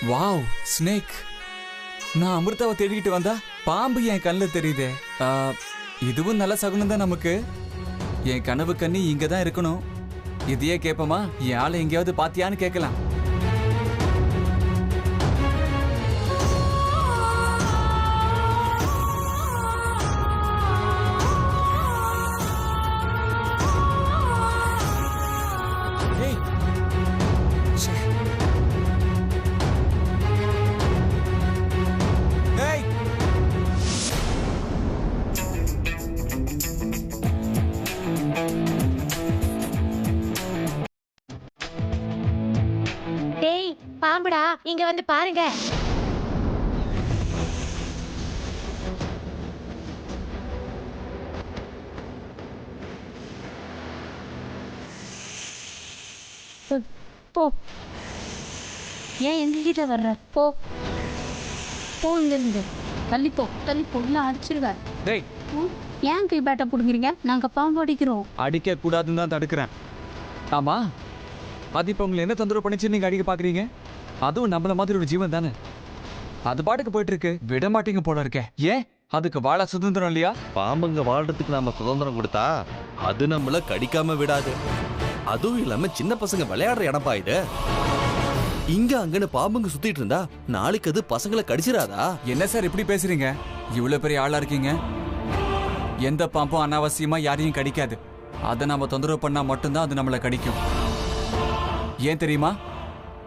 Wow, snake. நான் அமிர்தாவை தேடிக்கிட்டு வந்தா பாம்பு என் கண்ணில் தெரியுதே. இதுவும் நல்ல சகுனம் தான் நமக்கு. என் கனவு கண்ணி இங்க தான் இருக்கணும். இதையே கேட்போமா, என் ஆளை எங்கேயாவது பாத்தியான்னு கேட்கலாம். பாம்புடா, இங்க வந்து பாருங்க. போ. ஏன் எங்ககிட்ட வர்ற? போ போ, இங்கிருந்து தள்ளிப்போ, தள்ளிப்போ, இல்லை அடிச்சிருக்காரு. டேய், ஏன் கை பேட்டை பிடிக்கிறீங்க? நாங்க பாம்பு அடிக்கிறோம். அடிக்க கூடாதுன்னு தான் தடுக்கிறேன். ஆமா, அது இப்போ உங்களை என்ன தொந்தரவு பண்ணிச்சு நீங்க அடிக்க பாக்குறீங்க? அதுவும் நம்மள மாதிரி ஒரு ஜீவன் தானே, அது பாட்டுக்கு போயிட்டு இருக்கு. விட மாட்டீங்க போல இருக்கே. ஏன் அதுக்கு வாழ சுதந்திரம் இல்லையா? பாம்புங்க வாழ்றதுக்கு நாம சுதந்திரம் கொடுத்தா அது நம்மள கடிக்காம விடாது. அதுவும் இல்லாம சின்ன பசங்க விளையாடுற இடம்பா இது. இங்க அங்கன்னு பாம்புங்க சுத்திட்டு இருந்தா நாளைக்கு அது பசங்களை கடிச்சிடாதா? என்ன சார் இப்படி பேசுறீங்க? இவ்வளவு பெரிய ஆளா இருக்கீங்க. எந்த பாம்பும் அனாவசியமா யாரையும் கடிக்காது. அதை நாம தொந்தரவு பண்ணா மட்டும்தான் அது நம்மளை கடிக்கும். ஏன் தெரியுமா?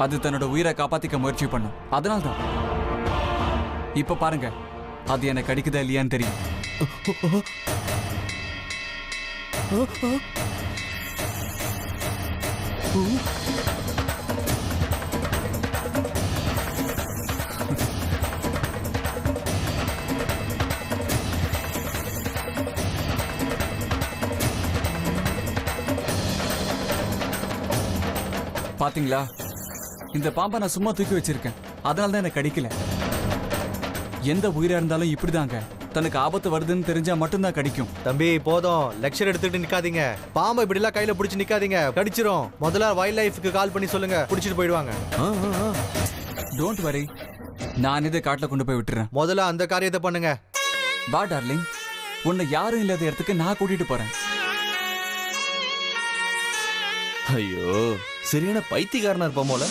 அது தன்னோட உயிரை காப்பாத்திக்க முயற்சி பண்ணும். அதனால்தான். இப்ப பாருங்க, அது என்ன கடிக்குதா இல்லையான்னு தெரியும். பாத்தீங்களா, இந்த பாம்பை நான் சும்மா தூக்கி வச்சிருக்கேன். அதனால தான் எனக்கு கடிக்கல. எந்த உயிரா இருந்தாலும் இப்படிதாங்க, தனக்கு ஆபத்து வருதுன்னு தெரிஞ்சா மட்டும்தான் கடிக்கும். தம்பி போதும், லெக்சர் எடுத்துட்டு நிக்காதீங்க. பாம்பை இப்படி எல்லாம் கையில பிடிச்சு நிக்காதீங்க, கடிச்சிரும். முதல்ல வைல்ட் லைஃப்க்கு கால் பண்ணி சொல்லுங்க, பிடிச்சிட்டு போயிடுவாங்க. டோன்ட் வரி, நான் இதை காட்டுல கொண்டு போய் விட்டுறேன். முதல்ல அந்த காரியத்தை பண்ணுங்க. வா டார்லிங், உன்னை யாரும் இல்லாத இடத்துக்கு நான் கூட்டிட்டு போறேன். ஐயோ, சரியான பைத்தியக்காரனா இருப்பான் போல.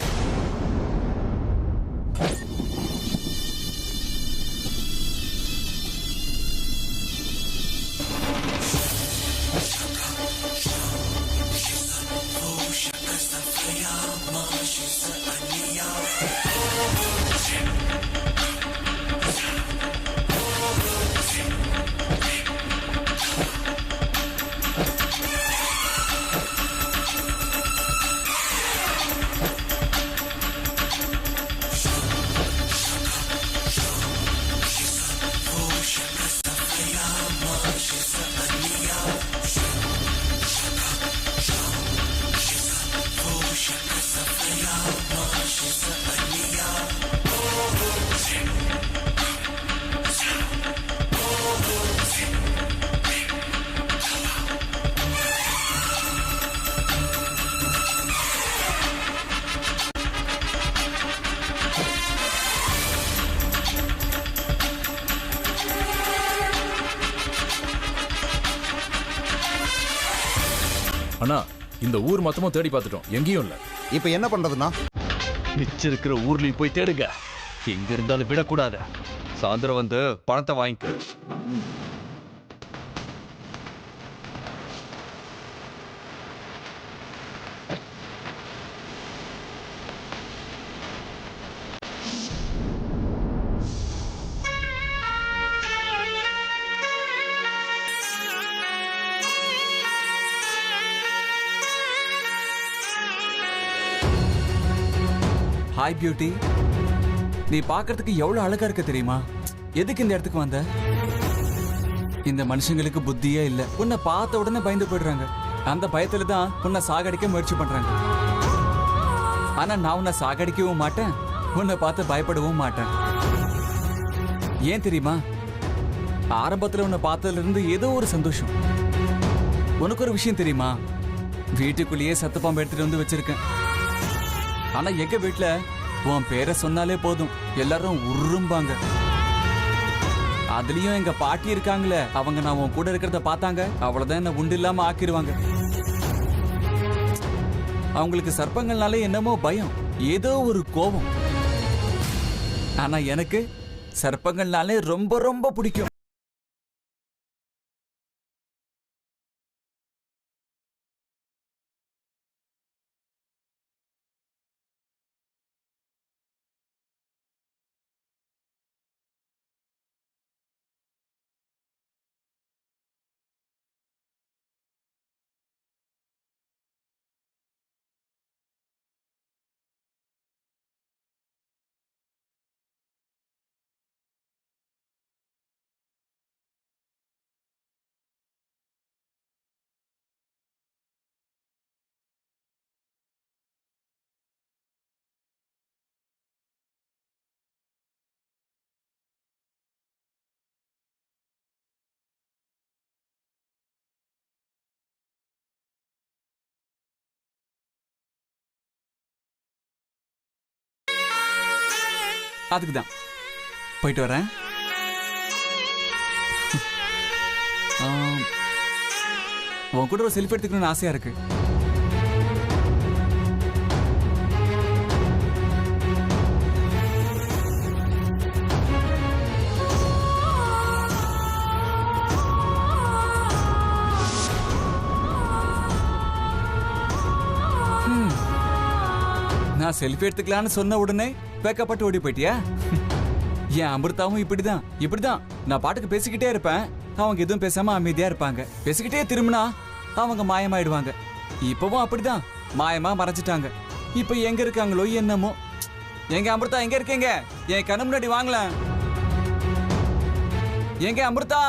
அண்ணா, இந்த ஊர் மொத்தமும் தேடி பார்த்துட்டோம், எங்கேயும் இல்ல. இப்ப என்ன பண்றதுன்னா? மிச்சம் இருக்கிற ஊர்லயும் போய் தேடுங்க. எங்க இருந்தாலும் விடக்கூடாது. சாயந்தரம் வந்து பணத்தை வாங்கிக்க. ஹாய் பியூட்டி, நீ பார்க்கிறதுக்கு எவ்வளவு அழகா இருக்க தெரியுமா? எதுக்கு இந்த இடத்துக்கு வந்த? இந்த மனுஷங்களுக்கு புத்தியே இல்ல. உன்னை பார்த்த உடனே பயந்து போயிடுறாங்க. அந்த பயத்துல தான் உன்னை சாகடிக்க முயற்சி பண்றாங்க. ஆனா நான் உன்னை சாகடிக்கவும் மாட்டேன், உன்னை பார்த்து பயப்படவும் மாட்டேன். ஏன் தெரியுமா? ஆரம்பத்துல உன்னை பார்த்ததுல இருந்து ஏதோ ஒரு சந்தோஷம். உனக்கு ஒரு விஷயம் தெரியுமா? வீட்டுக்குள்ளேயே சத்து பாம்பு எடுத்துட்டு வந்து வச்சிருக்கேன். ஆனா எங்க வீட்டுல உன் பேரை சொன்னாலே போதும் எல்லாரும் உரும்பாங்க. அதுலயும் எங்க பாட்டி இருக்காங்களே, அவங்க நான் உன் கூட இருக்கிறத பார்த்தாங்க அவ்வளவுதான் என்ன உண்டு இல்லாம ஆக்கிடுவாங்க. அவங்களுக்கு சர்ப்பங்கள்னாலே என்னமோ பயம், ஏதோ ஒரு கோபம். ஆனா எனக்கு சர்ப்பங்கள்னாலே ரொம்ப ரொம்ப பிடிக்கும். அதுக்கு தான் போயிட்டு வரேன். உன் கூட ஒரு செல்ஃபி எடுத்துக்கணும்னு ஆசையா இருக்கு. நான் செல்ஃபி எடுத்துக்கலான்னு சொன்ன உடனே பேக்கப்பட்டு ஓடி போயிட்டியா? என் அமிர்தாவும் இப்படிதான் நான் பாட்டுக்கு பேசிக்கிட்டே இருப்பேன், அவங்க எதுவும் பேசாம அமைதியா இருப்பாங்க. பேசிக்கிட்டே திரும்பினா அவங்க மாயமாயிடுவாங்க. இப்பவும் அப்படிதான் மாயமா மறைச்சிட்டாங்க. இப்ப எங்க இருக்காங்களோ என்னமோ. எங்க அமிர்தா எங்க இருக்கீங்க? என் கண்ணு முன்னாடி வாங்கல. எங்க அமிர்தா?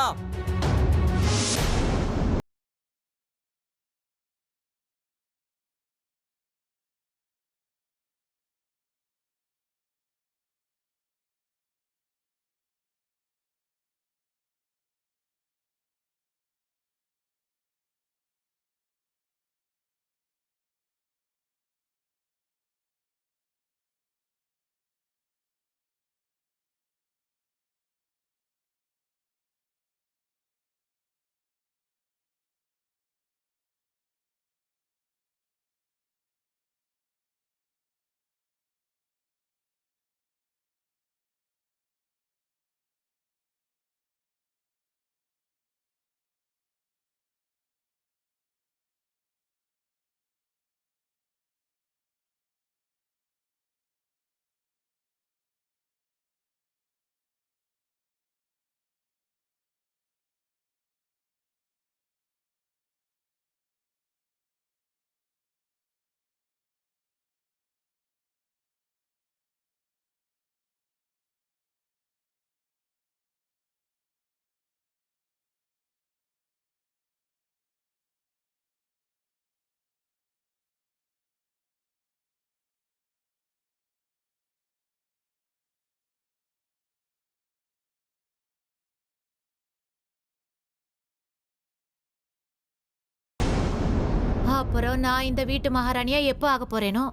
அப்புறம் நான் இந்த வீட்டு மகாராணியா எப்போ ஆக போறேனோ?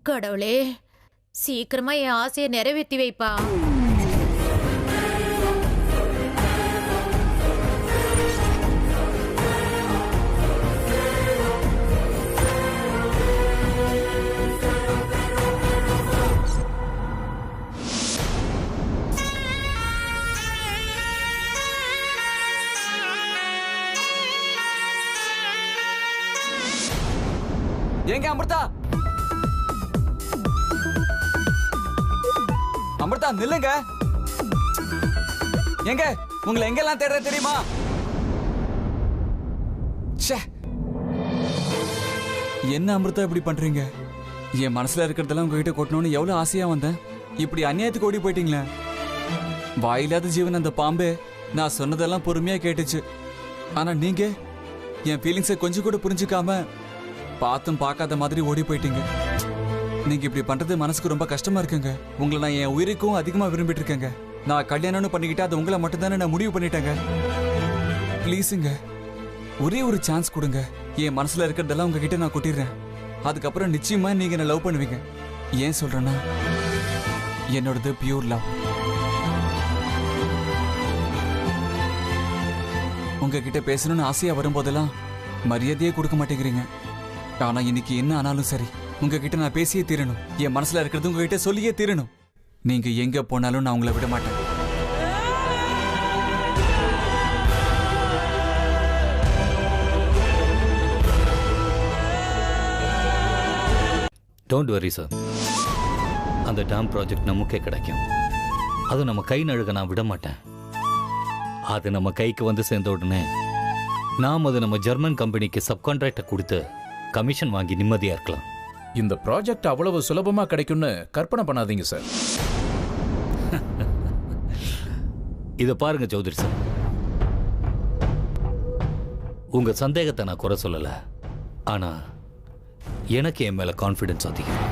கடவுளே, சீக்கிரமா என் ஆசையை நிறைவேற்றி வைப்பா. எங்க அமிர்தா? அமிர்தா நில்லுங்க. எங்க உங்களை எங்கெல்லாம் தேடுற தெரியுமா? என்ன அமிர்தா இப்படி பண்றீங்க? என் மனசுல இருக்கிறதெல்லாம் உங்ககிட்ட கொட்டணும்னு எவ்வளவு ஆசையா வந்தேன். இப்படி அநியாயத்துக்கு ஓடி போயிட்டீங்களே. வாயில்லாத ஜீவன் அந்த பாம்பே நான் சொன்னதெல்லாம் பொறுமையா கேட்டுச்சு. ஆனா நீங்க என் ஃபீலிங்ஸை கொஞ்சம் கூட புரிஞ்சுக்காம பார்த்தும் பார்க்காத மாதிரி ஓடி போயிட்டீங்க. நீங்க இப்படி பண்றது மனசுக்கு ரொம்ப கஷ்டமா இருக்குங்க. உங்களை நான் என் உயிருக்கும் அதிகமா விரும்பிட்டு இருக்கேங்க. நான் கல்யாணம்னு பண்ணிக்கிட்டு அது உங்களை மட்டும் தானே நான் முடிவு பண்ணிட்டேங்க. ப்ளீஸுங்க, ஒரே ஒரு சான்ஸ் கொடுங்க. என் மனசுல இருக்கிறதெல்லாம் உங்ககிட்ட நான் கொட்டிடுறேன். அதுக்கப்புறம் நிச்சயமா நீங்க என்ன லவ் பண்ணுவீங்க. ஏன் சொல்றேன்னா என்னோடது பியூர் லவ். உங்ககிட்ட பேசணும்னு ஆசையா வரும்போதெல்லாம் மரியாதையே கொடுக்க மாட்டேங்கிறீங்க. ஆனா இன்னைக்கு என்ன ஆனாலும் சரி, உங்ககிட்ட நான் பேசியே தீரணும். என் மனசுல இருக்கிறது உங்ககிட்ட சொல்லியே தீரணும். நீங்க எங்க போனாலும் நான் உங்களை விட மாட்டேன். டோன்ட் வரி சார், அந்த டேம் ப்ராஜெக்ட் நமக்கே கிடைக்கும். அது நம்ம கை நழுக நான் விட மாட்டேன். அது நம்ம கைக்கு வந்து சேர்ந்த உடனே நாம் அது நம்ம ஜெர்மன் கம்பெனிக்கு சப்கான்ட்ராக்டை கொடுத்து கமிஷன் வாங்கி நிம்மதியாக இருக்கலாம். இந்த ப்ராஜெக்ட் அவ்வளவு சுலபமா கிடைக்கும்னு கற்பனை பண்ணாதீங்க சார். இதை பாருங்க சௌத்ரி சார், உங்க சந்தேகத்தை நான் குறை சொல்லல. ஆனா எனக்கு என் மேல கான்ஃபிடன்ஸ் அதிகம்.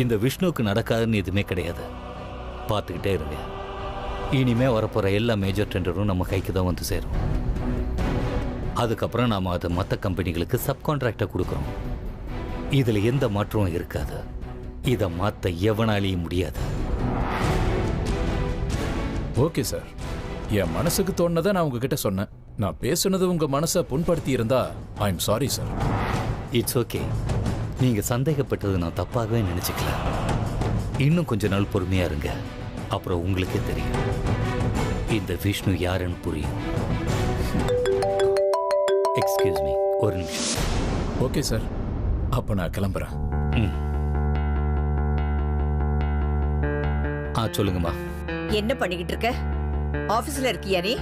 இந்த விஷ்ணுவுக்கு நடக்காதுன்னு எதுவுமே கிடையாது. பார்த்துக்கிட்டே இருங்க. இனிமே வரப்போற எல்லா மேஜர் டெண்டரும் நம்ம கைக்கு தான் வந்து சேரும். அதுக்கப்புறம் நாம அதை மற்ற கம்பெனிகளுக்கு சப்கான்ட்ராக்டை கொடுக்குறோம். இதுல எந்த மாற்றமும் இருக்காது. இதை மாற்ற எவனாலேயும் முடியாது. ஓகே சார், என் மனசுக்கு தோணுனதை நான் உங்ககிட்ட சொன்னேன். நான் பேசுனது உங்க மனசை புண்படுத்தி இருந்தா I am sorry sir. It's okay. நீங்க சந்தேகப்பட்டது நான் தப்பாகவே நினைச்சுக்கல. இன்னும் கொஞ்ச நாள் பொறுமையா இருங்க. அப்புறம் உங்களுக்கே தெரியும் இந்த விஷ்ணு யாருன்னு புரியும். எக்ஸ்கியூஸ் மீ, ஒரு நிமிஷம். ஓகே சார், அப்ப நான் கிளம்புறேன். சொல்லுங்கம்மா. என்ன பண்ணிக்கிட்டு இருக்க? ஆபீஸ்ல இருக்கியா நீ?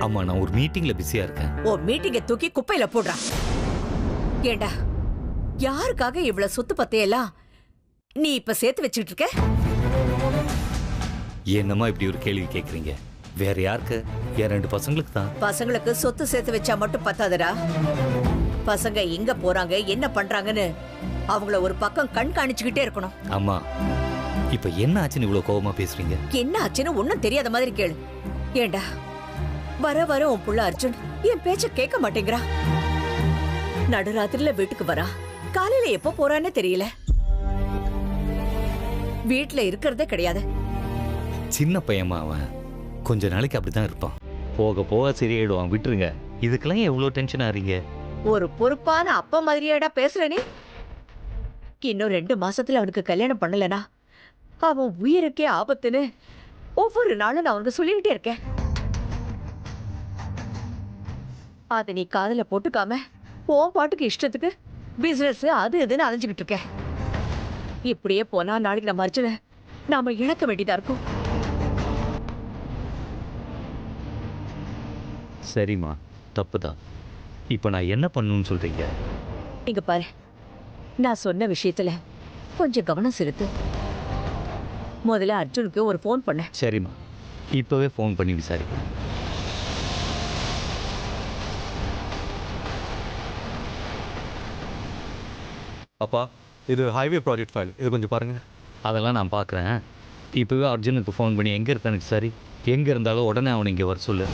அம்மா, நான் ஒரு மீட்டிங்ல பிஸியா இருக்கேன். ஓ, மீட்டிங்கை தூக்கி குப்பையில போடுறா. ஏண்டா, யாருக்காக இவ்வளவு சொத்து பத்தையெல்லாம் நீ இப்ப சேர்த்து வச்சுக்கிட்டு இருக்க? என்னம்மா இப்படி ஒரு கேள்வி கேட்குறீங்க? வேற யாருக்கு? என் 2 பசங்களுக்கு தான். பசங்களுக்கு சொத்து சேர்த்து வச்சா மட்டும் பத்தாதடா. பசங்க எங்க போறாங்க, என்ன பண்றாங்கன்னு அவங்கள ஒரு பக்கம் கண்காணிச்சுக்கிட்டே இருக்கணும். அம்மா, இப்ப என்ன ஆச்சுன்னு இவ்வளவு கோவமா பேசுறீங்க? என்ன ஆச்சுன்னு ஒன்னும் தெரியாத மாதிரி கேளு. ஏண்டா, வர வர உன் புள்ள அர்ஜுன் என் பேச்ச கேட்க மாட்டேங்கிறா. நடுராத்திரில வீட்டுக்கு வரா, காலையில எப்ப போறான்னு தெரியல. வீட்டுல இருக்கிறதே கிடையாது. சின்ன பையமா அவன். கொஞ்ச நாளைக்கு அப்படிதான் இருப்பான். போக போக சரியாயிடுவான். விட்டுருங்க. இதுக்கெல்லாம் எவ்வளவு டென்ஷன் ஆறீங்க? ஒரு பொறுப்பான அப்பா மாதிரியாடா பேசுற நீ? இன்னும் 2 மாசத்துல அவனுக்கு கல்யாணம் பண்ணலனா அவன் உயிருக்கே ஆபத்துன்னு ஒவ்வொரு நாளும் நான் அவனுக்கு சொல்லிக்கிட்டே இருக்கேன். அதை நீ காதுல போட்டுக்காம உன் பாட்டுக்கு இஷ்டத்துக்கு பிசினஸ் அது இதுன்னு அலைஞ்சுக்கிட்டு இருக்க. இப்படியே போனா நாளைக்கு நம்ம அர்ஜுனை நாம இழக்க வேண்டியதா இருக்கும். சரிம்மா, தப்புதான். இப்போ நான் என்ன பண்ணணும்னு சொல்றீங்க? இங்க பாரு, நான் சொன்ன விஷயத்துல கொஞ்சம் கவனம் செலுத்து. முதல்ல அர்ஜுனுக்கு ஒரு ஃபோன் பண்ண. சரிம்மா, இப்பவே ஃபோன் பண்ணி விசாரிக்கிறேன். அப்பா, இது ஹைவே ப்ராஜெக்ட் ஃபைல், இது கொஞ்சம் பாருங்க. அதெல்லாம் நான் பார்க்குறேன். இப்போவே அர்ஜுனுக்கு ஃபோன் பண்ணி எங்கே இருக்கான்னு சரி, எங்கே இருந்தாலும் உடனே அவனை இங்கே வர சொல்லு.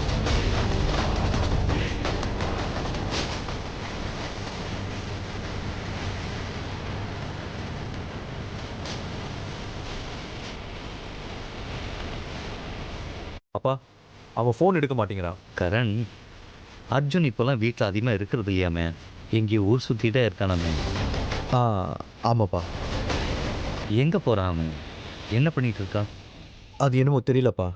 அப்பா, அவன் ஃபோன் எடுக்க மாட்டேங்கிறான். கரண், அர்ஜுன் இப்போல்லாம் வீட்டில் அதிகமாக இருக்கிறது இல்லையாமே, எங்கேயோ ஊர் சுற்றிட்டே இருக்கானாமே. ஆமாப்பா. எங்கே போகிறான் அவன்? என்ன பண்ணிட்டு இருக்கான்? அது என்னமோ தெரியலப்பா,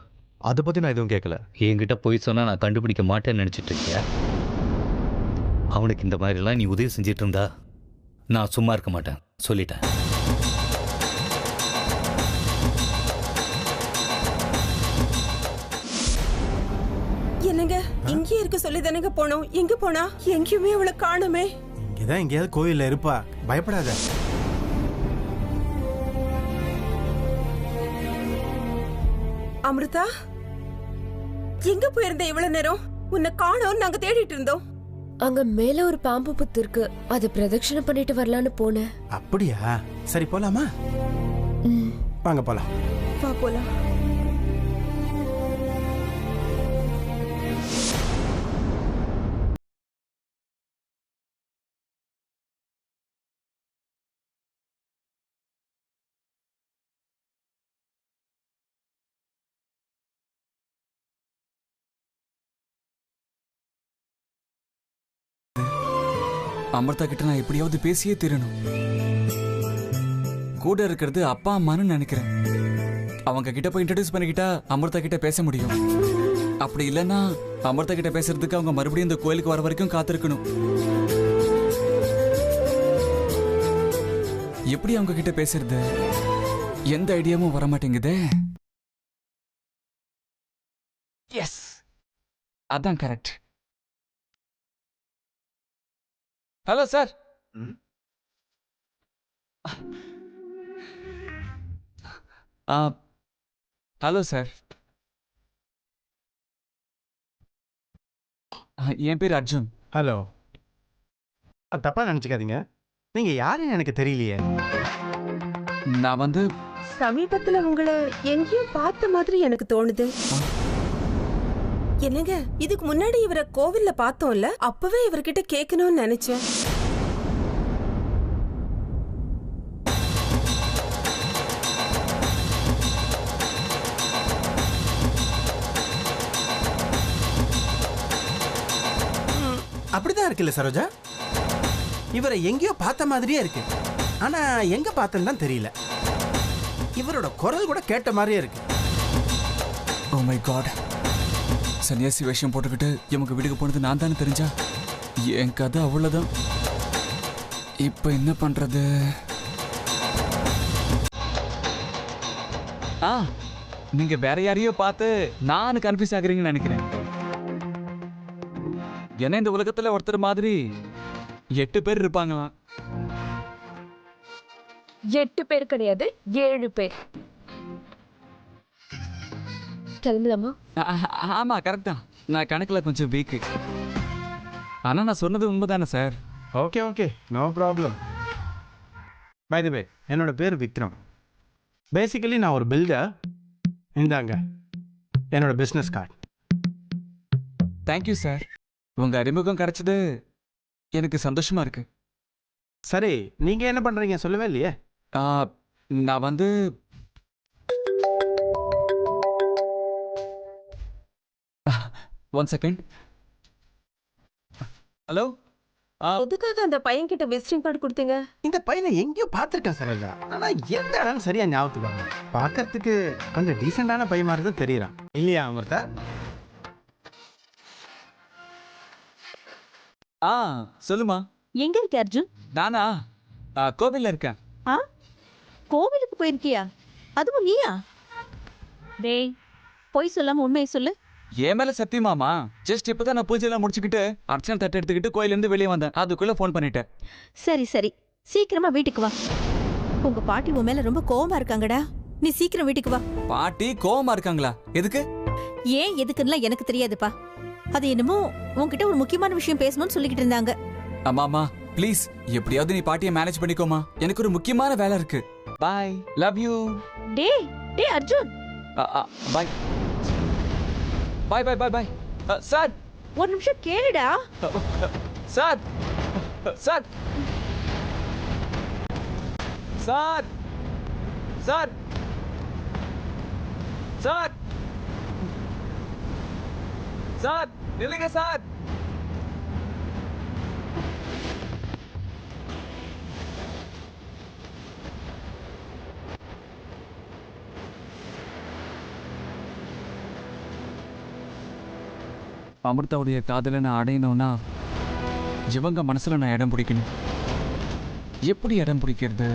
அதை பற்றி நான் எதுவும் கேட்கல. என்கிட்ட போய் சொன்னால் நான் கண்டுபிடிக்க மாட்டேன்னு நினச்சிட்டு இருக்கியா? அவனுக்கு இந்த மாதிரிலாம் நீ உதவி செஞ்சிட்டு இருந்தா நான் சும்மா இருக்க மாட்டேன், சொல்லிட்டேன். என்னங்க, இங்கே இருக்க சொல்லி தானங்க போனோம். எங்க போனா? எங்கேயுமே அவளை காணுமே. இங்கதான் எங்கேயாவது கோயில்ல இருப்பா, பயப்படாத. அமிர்தா, எங்க போயிருந்த இவ்வளவு நேரம்? உன்னை காணோம், நாங்க தேடிட்டு இருந்தோம். அங்க மேல ஒரு பாம்பு புத்து இருக்கு, அதை பிரதட்சணை பண்ணிட்டு வரலான்னு போனேன். அப்படியா? சரி போலாமா? வாங்க போலாம். வா போலாம். அமிர்தா கிட்ட நான் எப்படியாவது பேசியே தீரணும். கூட இருக்கிறது அப்பா அம்மான்னு நினைக்கிறேன். அவங்க கிட்ட போய் இன்ட்ரடியூஸ் பண்ணிக்கிட்டா அமிர்தா கிட்ட பேச முடியும். அப்படி இல்லைன்னா அமிர்தா கிட்ட பேசுறதுக்கு அவங்க மறுபடியும் இந்த கோயிலுக்கு வர வரைக்கும் காத்திருக்கணும். எப்படி அவங்க கிட்ட பேசுறது? எந்த ஐடியாவும் வர மாட்டேங்குதே. எஸ், அதான் correct. Hello sir. Hello sir, என் பேர் அர்ஜுன். ஹலோ. தப்பா நினைச்சுக்காதீங்க, நீங்க யாருன்னு எனக்கு தெரியலையே. நான் வந்து சமீபத்துல உங்களை எங்கேயோ பார்த்த மாதிரி எனக்கு தோணுது. என்னங்க, இதுக்கு முன்னாடி இவரை கோவில்ல பார்த்தோம்ல, அப்பவே இவர்கிட்ட கேட்கணும்னு நினைச்சேன். அப்படிதான் இருக்குல்ல சரோஜா? இவரை எங்கேயோ பார்த்த மாதிரியே இருக்கு, ஆனா எங்க பார்த்தேன்னு தான் தெரியல. இவரோட குரல் கூட கேட்ட மாதிரியே இருக்கு. ஓ மை காட், சன்னியாசி வேஷம் போட்டுக்கிட்டு எமக்கு வீட்டுக்கு போனது நான் தானே தெரிஞ்சா? என் கதை அவ்வளவுதான். இப்ப என்ன பண்றது? நீங்க வேற யாரையோ பார்த்து நான் கன்ஃபியூஸ் ஆகுறீங்கன்னு நினைக்கிறேன். ஏன்னா இந்த உலகத்துல ஒருத்தர் மாதிரி 8 பேர் இருப்பாங்களாம். 8 பேர் கிடையாது, 7 பேர். கிளம்பலாமா? ஆமா, கரெக்ட் தான். நான் கணக்குல கொஞ்சம் வீக்கு. ஆனா நான் சொன்னது உண்மைதானே sir? Okay okay, no problem. By the way, என்னோட பேர் விக்ரம். பேசிக்கலி நான் ஒரு பில்டர். இந்தாங்க என்னோட பிஸ்னஸ் கார்டு. Thank you sir. உங்க அறிமுகம் கிடைச்சது எனக்கு சந்தோஷமா இருக்கு. சரி, நீங்க என்ன பண்றீங்க சொல்லவே இல்லையே? நான் வந்து ஒன் செகண்ட். ஹலோ. எதுக்காக அந்த பையன் கிட்ட விசிட்டிங் கார்டு கொடுத்தீங்க? இந்த பையனை எங்கேயோ பார்த்துருக்கேன் சரோஜா, ஆனா எந்த இடம் சரியா ஞாபகத்துக்கு வரல. பார்க்கறதுக்கு கொஞ்சம் டீசெண்டான பையன் மாதிரி தான் தெரியறான், இல்லையா அமிர்தா? சொல்லுமா. எங்க இருக்க அர்ஜுன்? நானா கோவில்ல இருக்கேன். கோவிலுக்கு போயிருக்கியா? அதுவும் நீயா? டேய், போய் சொல்லாம உண்மையை சொல்லு. ஏன் மேல சத்தியமாமா? ஜஸ்ட் இப்பதான் நான் பூஜையெல்லாம் முடிச்சுக்கிட்டு அர்ச்சனை தட்டு எடுத்துக்கிட்டு கோயிலேருந்து வெளியே வந்தேன். அதுக்குள்ள ஃபோன் பண்ணிட்டேன். சரி சரி, சீக்கிரமா வீட்டுக்கு வா. உங்க பாட்டி உன் மேல ரொம்ப கோவமா இருக்காங்கடா. நீ சீக்கிரம் வீட்டுக்கு வா. பாட்டி கோவமா இருக்காங்களா? எதுக்கு? ஏன் எதுக்குன்னா எனக்கு தெரியாதுப்பா. அது என்னமோ உன்கிட்ட ஒரு முக்கியமான விஷயம் பேசணும்னு சொல்லிக்கிட்டு இருந்தாங்க. அம்மா ப்ளீஸ், எப்படியாவது நீ பாட்டியை மேனேஜ் பண்ணிக்கோமா. எனக்கு ஒரு முக்கியமான வேலை இருக்கு. பாய், லவ் யூ. டேய் டேய் அர்ஜுன். பாய் பாய் பாய் பாய் பாய். சார், ஒரு நிமிஷம் கேளுடா. Sir sir sir sir sir sir நில்லுங்க சார். அமிர்தாவுடைய காதலை நான் அடையணும்னா இவங்க மனசுல நான் இடம் பிடிக்கணும். எப்படி இடம் பிடிக்கிறது?